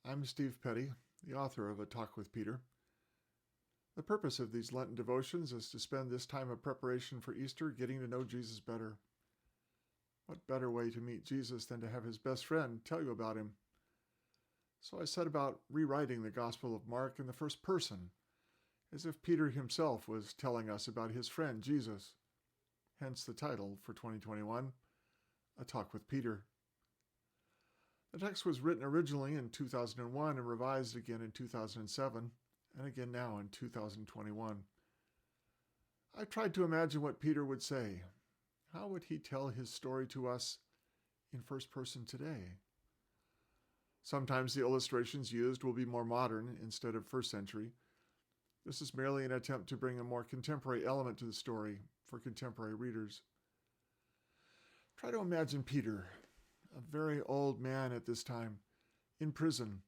I'm Steve Petty, the author of A Talk with Peter. The purpose of these Lenten devotions is to spend this time of preparation for Easter getting to know Jesus better. What better way to meet Jesus than to have his best friend tell you about him? So I set about rewriting the Gospel of Mark in the first person, as if Peter himself was telling us about his friend Jesus. Hence the title for 2021, A Talk with Peter. The text was written originally in 2001 and revised again in 2007, and again now in 2021. I tried to imagine what Peter would say. How would he tell his story to us in first person today? Sometimes the illustrations used will be more modern instead of first century. This is merely an attempt to bring a more contemporary element to the story for contemporary readers. Try to imagine Peter, a very old man at this time, in prison,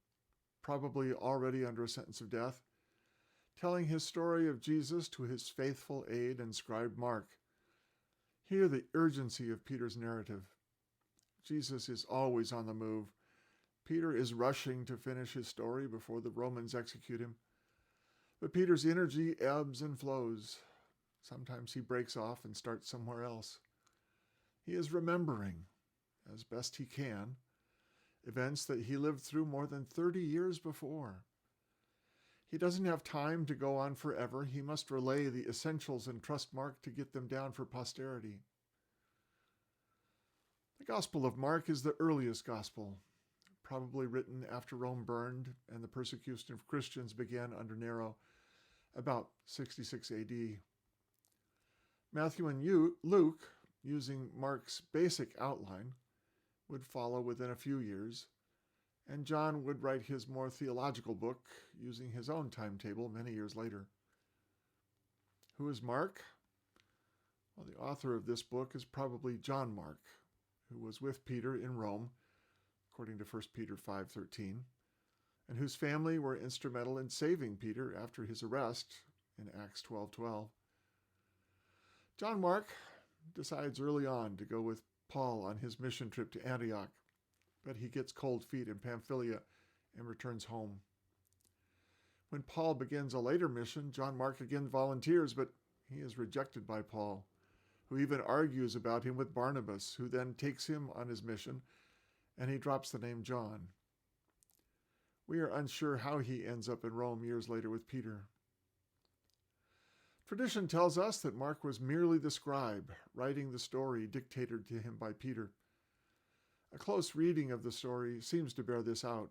probably already under a sentence of death, telling his story of Jesus to his faithful aide and scribe Mark. Hear the urgency of Peter's narrative. Jesus is always on the move. Peter is rushing to finish his story before the Romans execute him. But Peter's energy ebbs and flows. Sometimes he breaks off and starts somewhere else. He is remembering, as best he can, events that he lived through more than 30 years before. He doesn't have time to go on forever. He must relay the essentials and trust Mark to get them down for posterity. The Gospel of Mark is the earliest gospel, probably written after Rome burned and the persecution of Christians began under Nero, about 66 AD. Matthew and Luke, using Mark's basic outline, would follow within a few years, and John would write his more theological book using his own timetable many years later. Who is Mark? Well, the author of this book is probably John Mark, who was with Peter in Rome, according to 1 Peter 5:13, and whose family were instrumental in saving Peter after his arrest in Acts 12:12. John Mark decides early on to go with Paul on his mission trip to Antioch, but he gets cold feet in Pamphylia and returns home. When Paul begins a later mission, John Mark again volunteers, but he is rejected by Paul, who even argues about him with Barnabas, who then takes him on his mission, and he drops the name John. We are unsure how he ends up in Rome years later with Peter. Tradition tells us that Mark was merely the scribe, writing the story dictated to him by Peter. A close reading of the story seems to bear this out.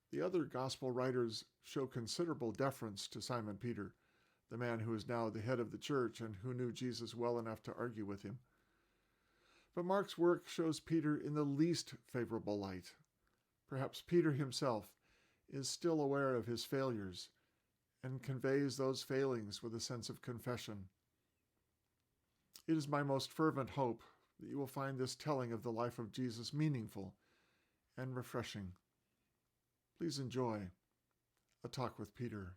The other gospel writers show considerable deference to Simon Peter, the man who is now the head of the church and who knew Jesus well enough to argue with him. But Mark's work shows Peter in the least favorable light. Perhaps Peter himself is still aware of his failures and conveys those failings with a sense of confession. It is my most fervent hope that you will find this telling of the life of Jesus meaningful and refreshing. Please enjoy A Talk with Peter.